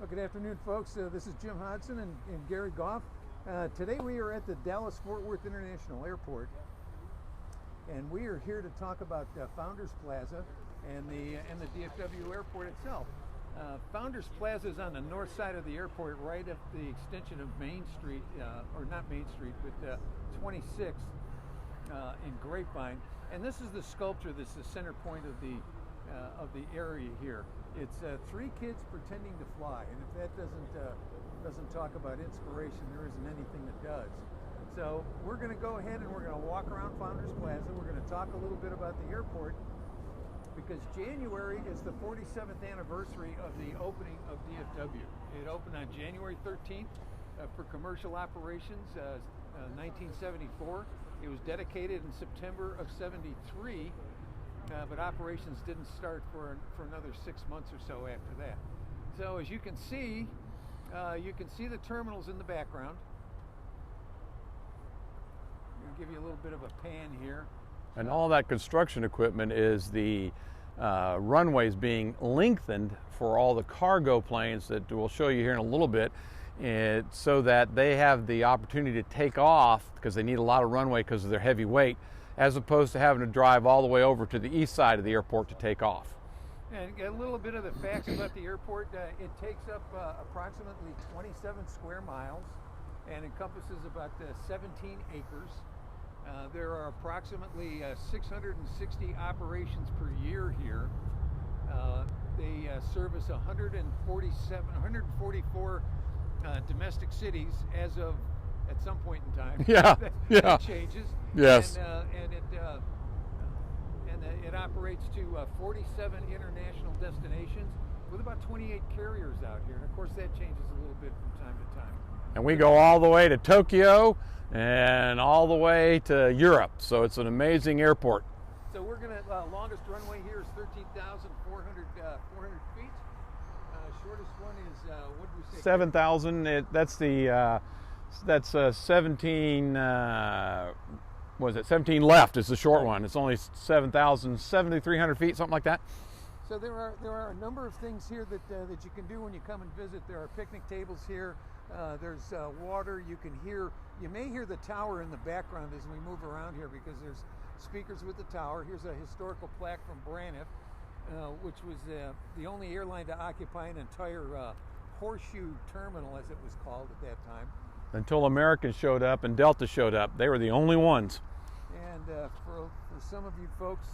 Well, good afternoon, folks. This is Jim Hodgson and Garry Goff. Today we are at the Dallas-Fort Worth International Airport, and we are here to talk about Founders Plaza and the DFW airport itself. Founders Plaza is on the north side of the airport, right at the extension of Main Street, or not Main Street, but 26th in Grapevine. And this is the sculpture that's the center point of the area here. It's three kids pretending to fly, and if that doesn't talk about inspiration, there isn't anything that does. So we're going to go ahead and we're going to walk around Founders Plaza. We're going to talk a little bit about the airport, because January is the 47th anniversary of the opening of DFW. It opened on January 13th for commercial operations, 1974. It was dedicated in September of 73. But operations didn't start for another 6 months or so after that. So as you can see the terminals in the background. I'm going to give you a little bit of a pan here. And all that construction equipment is the runways being lengthened for all the cargo planes that we'll show you here in a little bit, so that they have the opportunity to take off, because they need a lot of runway because of their heavy weight, as opposed to having to drive all the way over to the east side of the airport to take off. And a little bit of the facts about the airport. It takes up approximately 27 square miles and encompasses about 17 acres. There are approximately 660 operations per year here. They service 144 domestic cities as of at some point in time. Yeah, that changes. Yes. And it operates to 47 international destinations with about 28 carriers out here. And of course, that changes a little bit from time to time. And we go all the way to Tokyo and all the way to Europe. So it's an amazing airport. So we're going to, longest runway here is 13,400 feet. Shortest one is, what did we say? 7,000. That's 17, was it 17 left is the short one. It's only 7,300 feet, something like that. So there are a number of things here that you can do when you come and visit. There are picnic tables here. There's water. You may hear the tower in the background as we move around here, because there's speakers with the tower. Here's a historical plaque from Braniff, which was the only airline to occupy an entire horseshoe terminal, as it was called at that time. Until American showed up and Delta showed up. They were the only ones. And for some of you folks,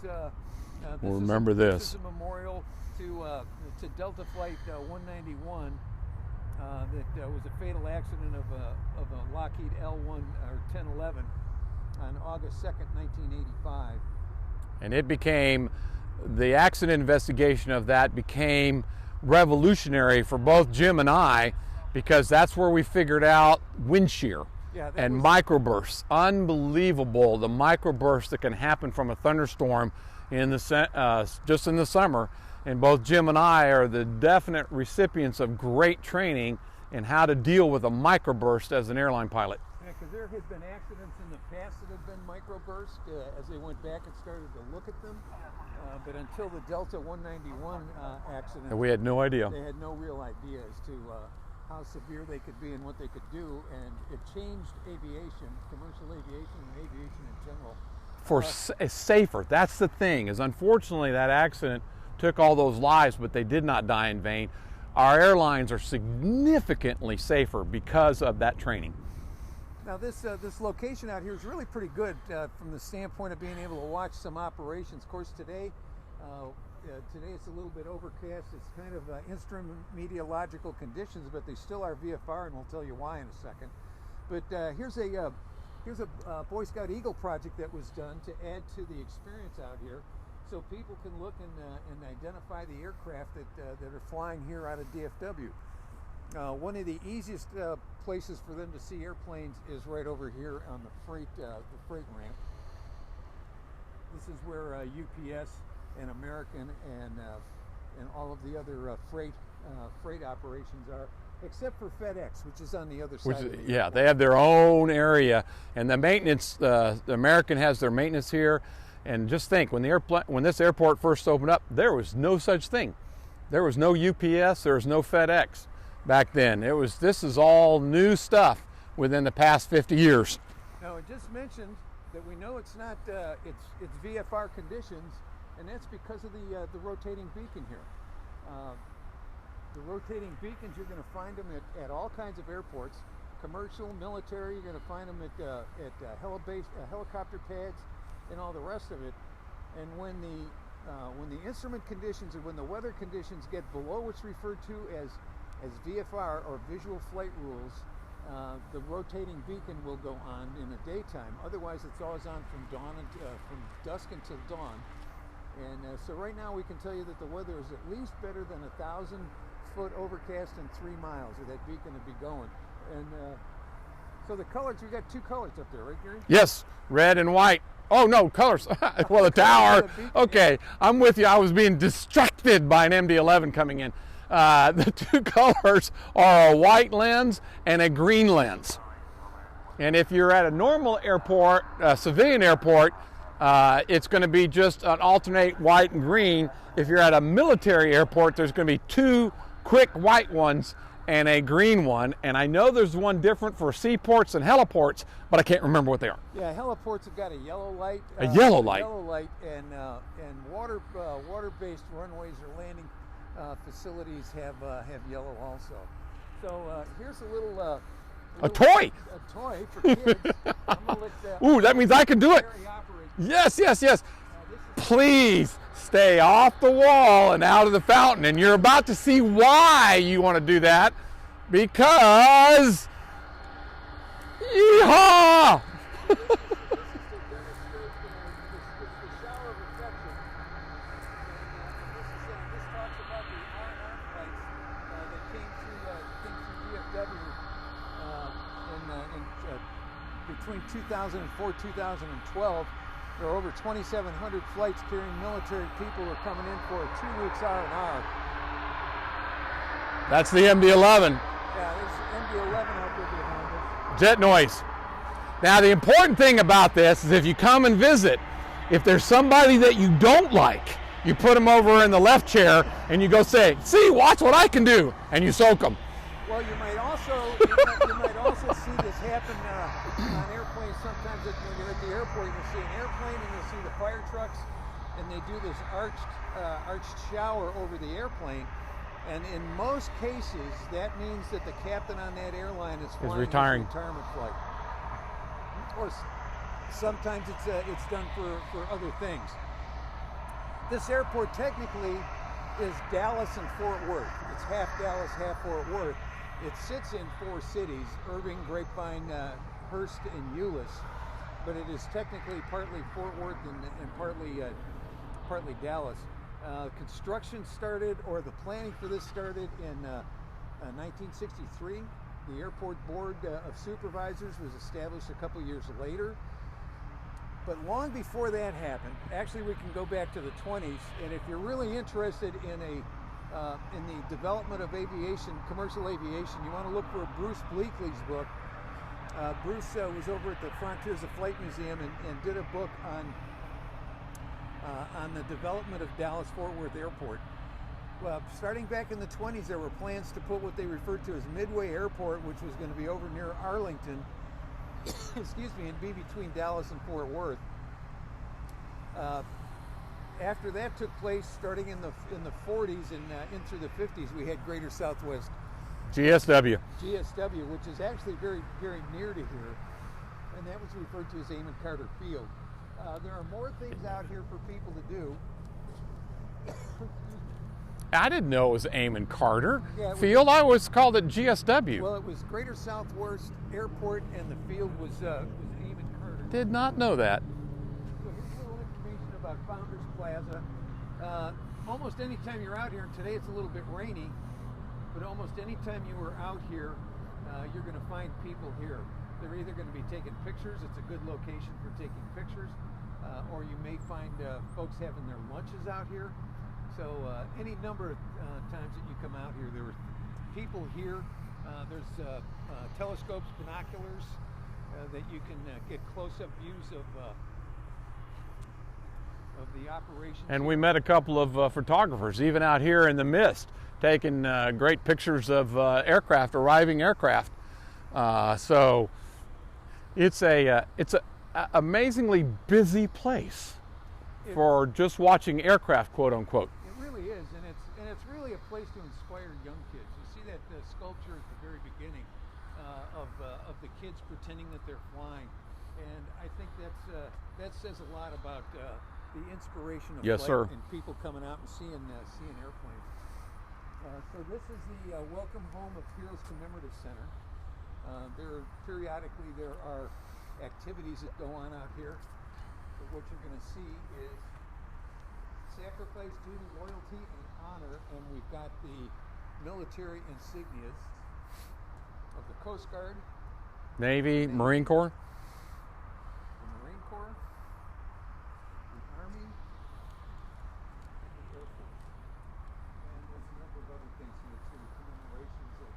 we'll remember this. This is a memorial to Delta Flight 191 that was a fatal accident of a Lockheed L1 or 1011 on August 2nd, 1985. And it became, the accident investigation of that became revolutionary for both Jim and I, because that's where we figured out wind shear and microbursts. Unbelievable, the microbursts that can happen from a thunderstorm in just in the summer. And both Jim and I are the definite recipients of great training in how to deal with a microburst as an airline pilot. Yeah, because there had been accidents in the past that had been microbursts as they went back and started to look at them. But until the Delta 191 accident, we had no idea. They had no real idea as to how severe they could be and what they could do, and it changed aviation, commercial aviation, and aviation in general. For safer, that's the thing, is unfortunately that accident took all those lives, but they did not die in vain. Our airlines are significantly safer because of that training. Now this location out here is really pretty good from the standpoint of being able to watch some operations. Of course, today it's a little bit overcast. It's kind of instrument-meteorological conditions, but they still are VFR, and we'll tell you why in a second. But here's a Boy Scout Eagle project that was done to add to the experience out here, so people can look and identify the aircraft that are flying here out of DFW. One of the easiest places for them to see airplanes is right over here on the freight ramp. This is where UPS and American and all of the other freight operations are, except for FedEx, which is on the other side. Yeah, they have their own area, and the maintenance. The American has their maintenance here, and just think, when this airport first opened up, there was no such thing. There was no UPS, there was no FedEx. back then. This is all new stuff within the past 50 years. Now, I just mentioned that we know it's not it's VFR conditions, and that's because of the rotating beacon here. The rotating beacons, you're going to find them at all kinds of airports, commercial, military. You're going to find them at helicopter pads and all the rest of it. And when the instrument conditions or when the weather conditions get below what's referred to as VFR or visual flight rules, the rotating beacon will go on in the daytime. Otherwise, it's always on from from dusk until dawn. And so right now we can tell you that the weather is at least better than 1,000-foot overcast and 3 miles of that beacon to be going. And so the colors, we got 2 colors up there, right, Gary? Yes, red and white. Oh no, colors. Well, the tower. Okay, I'm with you. I was being distracted by an MD-11 coming in. The 2 colors are a white lens and a green lens. And if you're at a normal airport, a civilian airport, it's going to be just an alternate white and green. If you're at a military airport, there's going to be 2 quick white ones and a green one. And I know there's one different for seaports and heliports, but I can't remember what they are. Yeah, heliports have got a yellow light. A yellow light. Yellow light, and water-based runways or landing facilities have yellow also. So here's a little toy. A toy for kids. I'm gonna let, ooh, that means I can do it. Yes, yes, yes. Please stay off the wall and out of the fountain. And you're about to see why you want to do that. Because, yeehaw! Between 2004 2012, there are over 2,700 flights carrying military people who are coming in for a 2 weeks R&R. That's the MD-11. Yeah, there's MD-11 out there behind us. Jet noise. Now the important thing about this is if you come and visit, if there's somebody that you don't like, you put them over in the left chair and you go say, see, watch what I can do, and you soak them. Well, you might also see this happen on airplanes. Sometimes when you're at the airport, you'll see an airplane and you'll see the fire trucks, and they do this arched shower over the airplane. And in most cases, that means that the captain on that airline is flying retiring. his retirement flight. Or sometimes it's done for other things. This airport technically is Dallas and Fort Worth. It's half Dallas, half Fort Worth. It sits in 4 cities: Irving, Grapevine, Hearst, and Euless. But it is technically partly Fort Worth and partly Dallas. Construction started, or the planning for this started in 1963. The Airport Board of Supervisors was established a couple years later. But long before that happened, actually we can go back to the 20s, and if you're really interested in the development of aviation, commercial aviation, you want to look for Bruce Bleakley's book. Bruce was over at the Frontiers of Flight Museum and did a book on the development of Dallas-Fort Worth Airport. Well, starting back in the 20s, there were plans to put what they referred to as Midway Airport, which was going to be over near Arlington, excuse me, and be between Dallas and Fort Worth. After that took place, starting in the 40s and in through the 50s, we had Greater Southwest GSW, which is actually very, very near to here, and that was referred to as Amon Carter Field. There are more things out here for people to do. I didn't know it was Amon Carter Field. I always called it GSW. Well, it was Greater Southwest Airport, and the field was Amon Carter. Did not know that. So here's a little information about Founders Plaza. Almost any time you're out here, and today it's a little bit rainy, but almost any time you are out here, you're going to find people here. They're either going to be taking pictures. It's a good location for taking pictures, or you may find folks having their lunches out here. So any number of times that you come out here, there are people here. There's telescopes, binoculars that you can get close-up views of the operation. And we met a couple of photographers, even out here in the mist. taking great pictures of aircraft, arriving aircraft. So it's a amazingly busy place for just watching aircraft, quote unquote. It really is, and it's really a place to inspire young kids. You see that sculpture at the very beginning of the kids pretending that they're flying, and I think that says a lot about the inspiration of Yes, flight sir. and people coming out and seeing airplanes. So this is the Welcome Home of Heroes Commemorative Center. Periodically there are activities that go on out here. But what you're going to see is sacrifice, duty, loyalty, and honor, and we've got the military insignias of the Coast Guard, Navy, Marine Corps. the Marine Corps, the Army, and the Air Force. And there's a number of other things here too, commemorations of,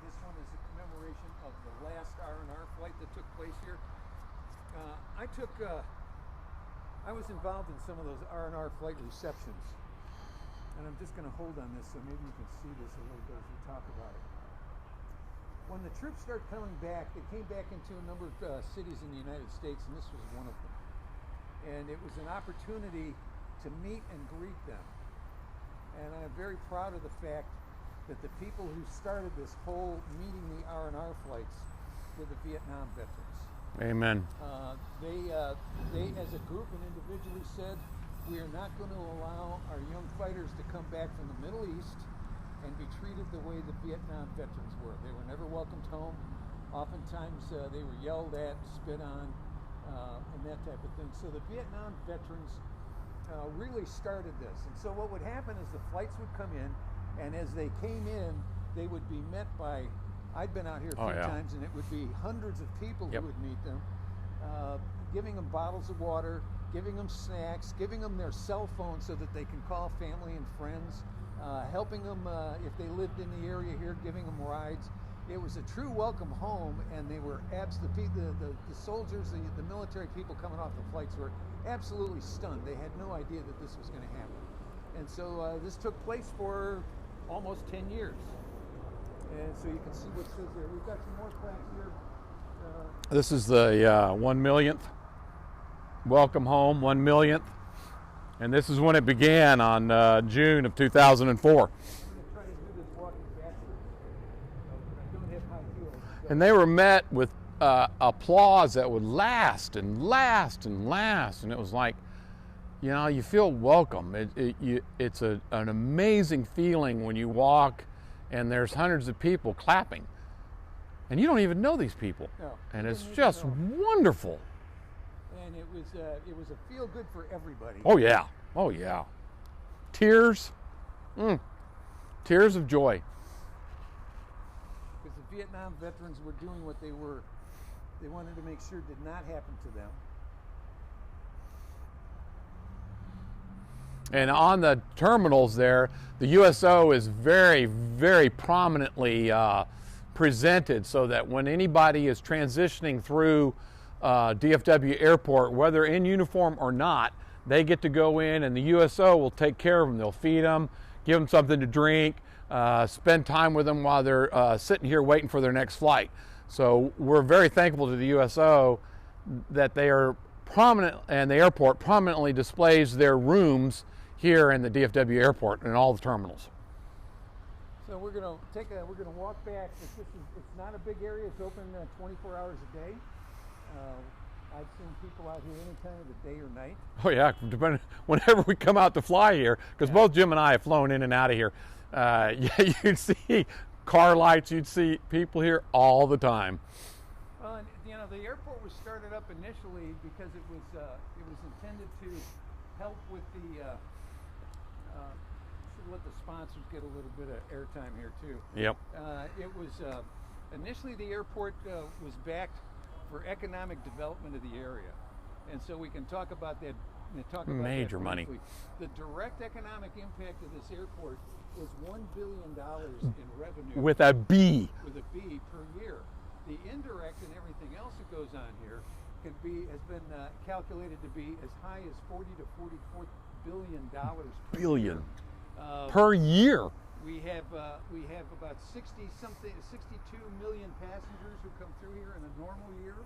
this one is a commemoration of the last R&R flight that took place here. I was involved in some of those R&R flight receptions, and I'm just going to hold on this so maybe you can see this a little bit as we talk about it. When the troops started coming back, they came back into a number of cities in the United States, and this was one of them. And it was an opportunity to meet and greet them. And I'm very proud of the fact that the people who started this whole meeting the R&R flights were the Vietnam veterans. Amen. They as a group and individually said, we are not going to allow our young fighters to come back from the Middle East and be treated the way the Vietnam veterans were. They were never welcomed home. Oftentimes they were yelled at, spit on, and that type of thing. So the Vietnam veterans really started this. And so what would happen is the flights would come in, and as they came in, they would be met by, I'd been out here a few times, and it would be hundreds of people who would meet them, giving them bottles of water, giving them snacks, giving them their cell phones so that they can call family and friends, helping them if they lived in the area here, giving them rides. It was a true welcome home, and they were the soldiers, the military people coming off the flights were absolutely stunned. They had no idea that this was going to happen. And so this took place for almost 10 years. And so you can see what says there. We've got some more plaques here. This is the 1 millionth. Welcome home, 1 millionth. And this is when it began on June of 2004. I'm going to try to do this walking backwards. I don't have high heels. And they were met with applause that would last and last and last. And it was like, you know, you feel welcome. It's an amazing feeling when you walk and there's hundreds of people clapping. And you don't even know these people. No, and it's just wonderful. And it was a feel good for everybody. Oh yeah. Oh yeah. Tears. Tears of joy. Because the Vietnam veterans were doing what they wanted to make sure did not happen to them. And on the terminals there, the USO is very, very prominently presented so that when anybody is transitioning through DFW Airport, whether in uniform or not, they get to go in and the USO will take care of them. They'll feed them, give them something to drink, spend time with them while they're sitting here waiting for their next flight. So we're very thankful to the USO that they are prominent, and the airport prominently displays their rooms here in the DFW Airport and all the terminals. So we're going to walk back. It's not a big area. It's open 24 hours a day. I've seen people out here any time of the day or night. Oh yeah, whenever we come out to fly here, because both Jim and I have flown in and out of here. You'd see car lights. You'd see people here all the time. Well, and, you know, the airport was started up initially because it was intended to help with the. Should let the sponsors get a little bit of airtime here too. Yep. It was initially the airport was backed for economic development of the area, and so we can talk about that. Major that money. The direct economic impact of this airport was $1 billion in revenue. With a B. With a B per year. The indirect and everything else that goes on here has been calculated to be as high as $40 to $44 billion per year. per year. We have about 62 million passengers who come through here in a normal year.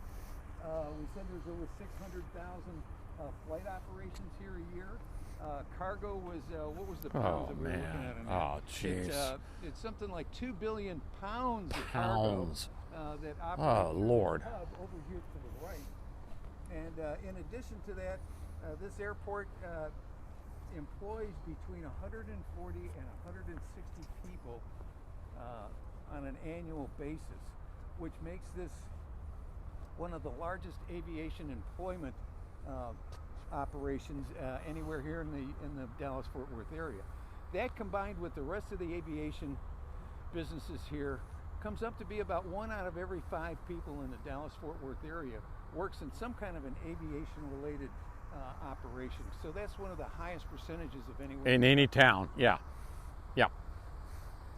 We said there's over 600,000 flight operations here a year. Cargo was what was the pounds that we were looking at? Oh, jeez. It's something like 2 billion pounds of cargo that operates oh, Lord. the hub over here to the right. And in addition to that, this airport employs between 140 and 160 people on an annual basis, which makes this one of the largest aviation employment operations anywhere here in the Dallas-Fort Worth area. That combined with the rest of the aviation businesses here comes up to be about 1 out of every 5 people in the Dallas-Fort Worth area works in some kind of an aviation-related operation. So that's one of the highest percentages of anywhere. In any town, yeah. Yeah.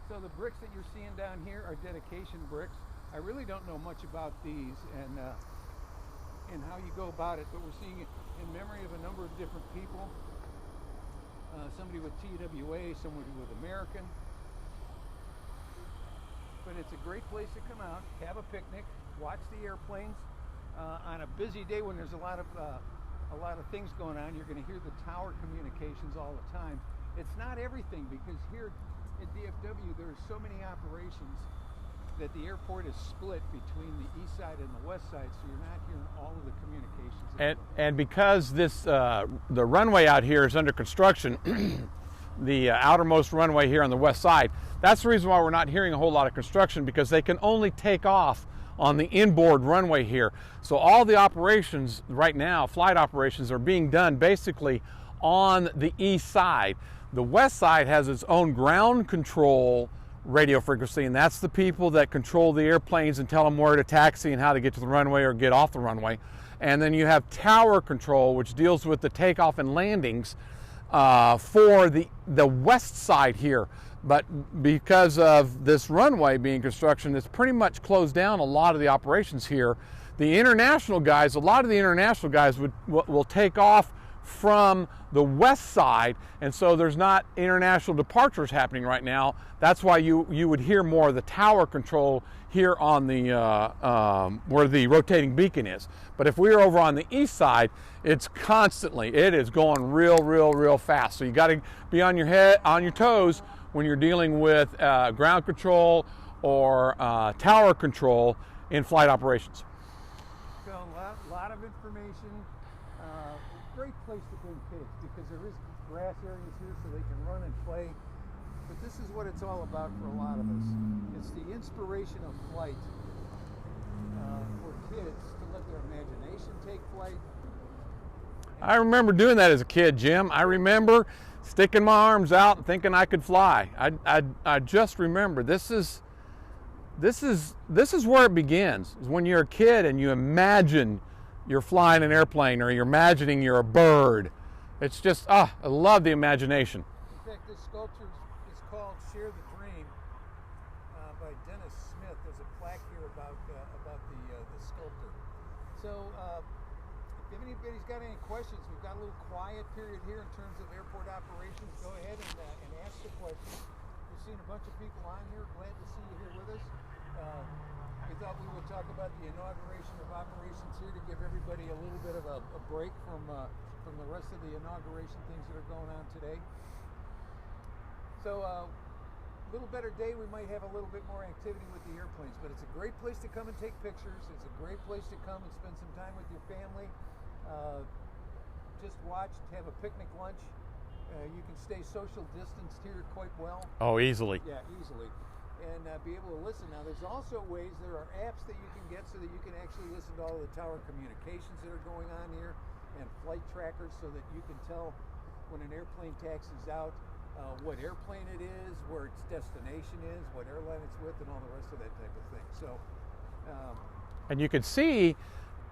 So the bricks that you're seeing down here are dedication bricks. I really don't know much about these and how you go about it, but we're seeing it in memory of a number of different people. Somebody with TWA, somebody with American. But it's a great place to come out, have a picnic, watch the airplanes. On a busy day when there's a lot of things going on, you're going to hear the tower communications all the time. It's not everything, because here at DFW there's so many operations that the airport is split between the east side and the west side, so you're not hearing all of the communications. And because this the runway out here is under construction, the outermost runway here on the west side, that's the reason why we're not hearing a whole lot of construction, because they can only take off on the inboard runway here. So all the operations right now, flight operations, are being done basically on the east side. The west side has its own ground control radio frequency, and that's the people that control the airplanes and tell them where to taxi and how to get to the runway or get off the runway. And then you have tower control, which deals with the takeoff and landings for the west side here. But because of this runway being construction, it's pretty much closed down a lot of the operations here. The international guys, a lot of the international guys will take off from the west side, and so there's not international departures happening right now. That's why you would hear more of the tower control here on the where the rotating beacon is. But if we were over on the east side, it's constantly, it is going real fast. So you got to be on your toes when you're dealing with ground control or tower control in flight operations. So a lot of information. Great place to bring kids, because there is grass areas here so they can run and play. But this is what it's all about for a lot of us. It's the inspiration of flight for kids, to let their imagination take flight. I remember doing that as a kid, Jim. I remember sticking my arms out and thinking I could fly. I just remember this is where it begins. Is when you're a kid and you imagine you're flying an airplane, or you're imagining you're a bird. It's just, I love the imagination. In fact, this sculpture is called Share the Dream by Dennis Smith. There's a plaque here about the sculptor. So if anybody's got any questions, we've got a little quiet period here in terms of airport operations. Go ahead and ask the questions. We've seen a bunch of people on here. Glad to see you here with us. We thought we would talk about the inauguration of operations here to give everybody a little bit of a break from the rest of the inauguration things that are going on today. So a little better day, we might have a little bit more activity with the airplanes, but it's a great place to come and take pictures. It's a great place to come and spend some time with your family. Just watch, have a picnic lunch. You can stay social distanced here quite well. Oh, easily. Yeah, easily. And be able to listen. Now, there's also ways, there are apps that you can get so that you can actually listen to all of the tower communications that are going on here, and flight trackers, so that you can tell when an airplane taxis out what airplane it is, where its destination is, what airline it's with, and all the rest of that type of thing. So, and you can see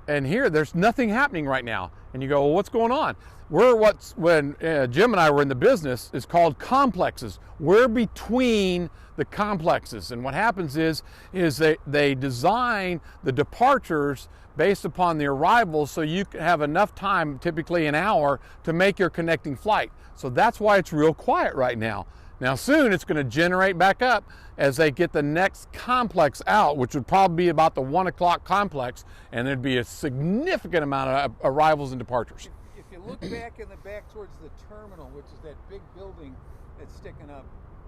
And here, there's nothing happening right now. And you go, well, what's going on? When Jim and I were in the business, is called complexes. We're between the complexes. And what happens is they design the departures based upon the arrivals so you can have enough time, typically an hour, to make your connecting flight. So that's why it's real quiet right now. Now soon it's going to generate back up as they get the next complex out, which would probably be about the 1 o'clock complex, and there'd be a significant amount of arrivals and departures. If you look back in the back towards the terminal, which is that big building that's sticking up,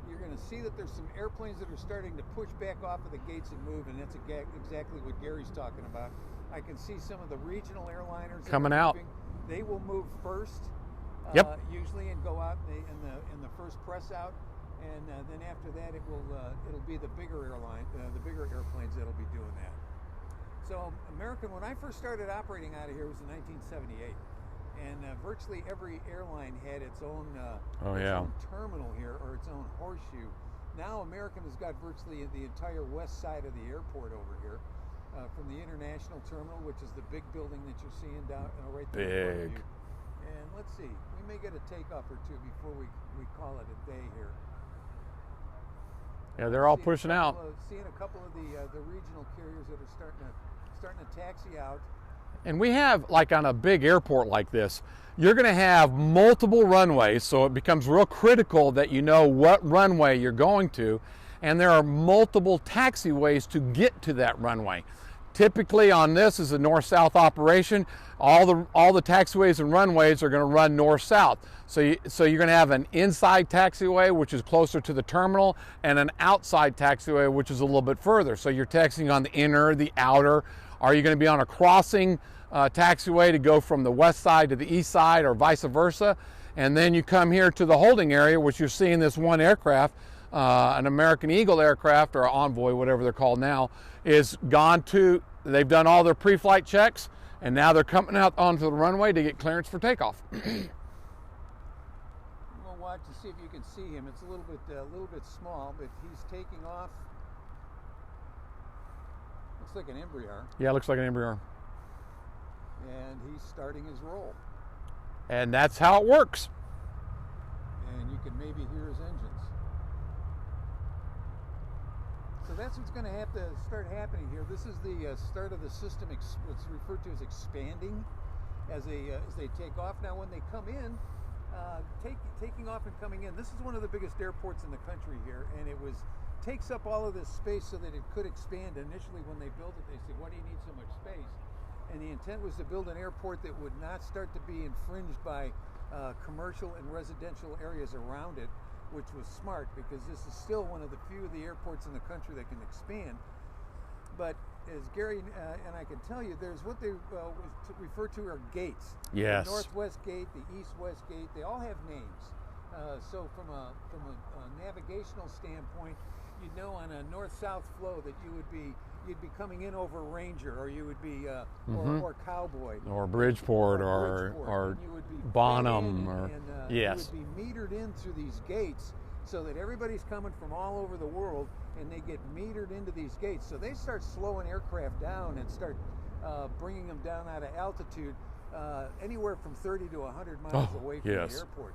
you're going to see that there's some airplanes that are starting to push back off of the gates and move, and that's exactly what Gary's talking about. I can see some of the regional airliners coming out. They will move first, usually, and go out in the first press out, and then after that it'll be the bigger the bigger airplanes that'll be doing that. So American, when I first started operating out of here, was in 1978, and virtually every airline had its own own terminal here, or its own horseshoe. Now American has got virtually the entire west side of the airport over here. From the international terminal, which is the big building that you're seeing down right there. Big. And let's see, we may get a takeoff or two before we call it a day here. Yeah, they're all pushing out. Seeing a couple of the regional carriers that are starting to taxi out. And we have, like on a big airport like this, you're going to have multiple runways, so it becomes real critical that you know what runway you're going to, and there are multiple taxiways to get to that runway. Typically on this is a north-south operation. All the taxiways and runways are going to run north-south. So you're going to have an inside taxiway, which is closer to the terminal, and an outside taxiway, which is a little bit further. So you're taxiing on the inner, the outer. Are you going to be on a crossing taxiway to go from the west side to the east side, or vice versa? And then you come here to the holding area, which you're seeing this one aircraft, an American Eagle aircraft, or Envoy, whatever they're called now, is gone to, they've done all their pre-flight checks, and now they're coming out onto the runway to get clearance for takeoff. We'll watch to see if you can see him. It's a little bit small, but he's taking off. Looks like an Embraer. Yeah, looks like an Embraer. And he's starting his roll. And that's how it works. And you can maybe hear his engines. So that's what's going to have to start happening here. This is the start of the system, what's referred to as expanding as they take off. Now when they come in, taking off and coming in, this is one of the biggest airports in the country here, and it takes up all of this space so that it could expand. Initially when they built it, they said, why do you need so much space? And the intent was to build an airport that would not start to be infringed by commercial and residential areas around it, which was smart, because this is still one of the few of the airports in the country that can expand. But as Gary and I can tell you, there's what they refer to are gates. Yes. The northwest gate, the east-west gate, they all have names. So from a navigational standpoint, you'd know on a north-south flow that you'd be coming in over Ranger, or you would be or Cowboy, or Bridgeport, or Bonham, yes. You would be metered in through these gates, so that everybody's coming from all over the world, and they get metered into these gates. So they start slowing aircraft down and start bringing them down out of altitude, anywhere from 30 to 100 miles away from the airport.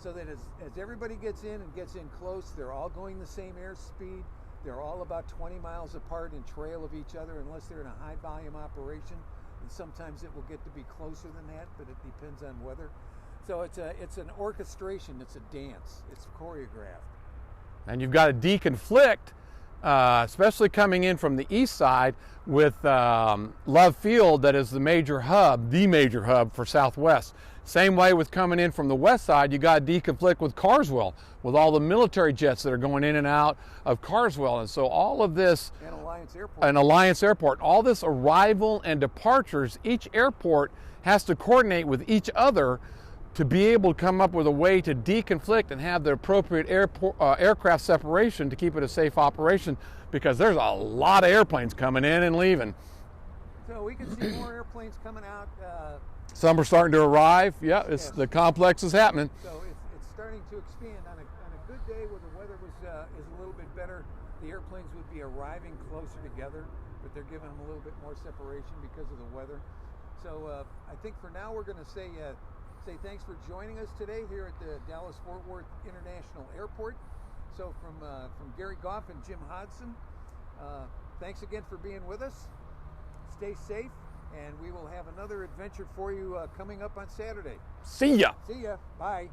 So that as everybody gets in and gets in close, they're all going the same airspeed. They're all about 20 miles apart in trail of each other, unless they're in a high volume operation. And sometimes it will get to be closer than that, but it depends on weather. So it's an orchestration, it's a dance, it's choreographed. And you've got to deconflict, especially coming in from the east side with Love Field, that is the major hub for Southwest. Same way with coming in from the west side, you got to deconflict with Carswell, with all the military jets that are going in and out of Carswell. And so all of this, and Alliance Airport, all this arrival and departures, each airport has to coordinate with each other to be able to come up with a way to deconflict and have the appropriate aircraft separation to keep it a safe operation, because there's a lot of airplanes coming in and leaving. So we can see more airplanes coming out. Some are starting to arrive. Yeah, the complex is happening. So it's starting to expand. On a good day where the weather is a little bit better, the airplanes would be arriving closer together. but they're giving them a little bit more separation because of the weather. So I think for now we're going to say thanks for joining us today here at the Dallas-Fort Worth International Airport. So from Garry Goff and Jim Hodgson, thanks again for being with us. Stay safe, and we will have another adventure for you coming up on Saturday. See ya. See ya. Bye.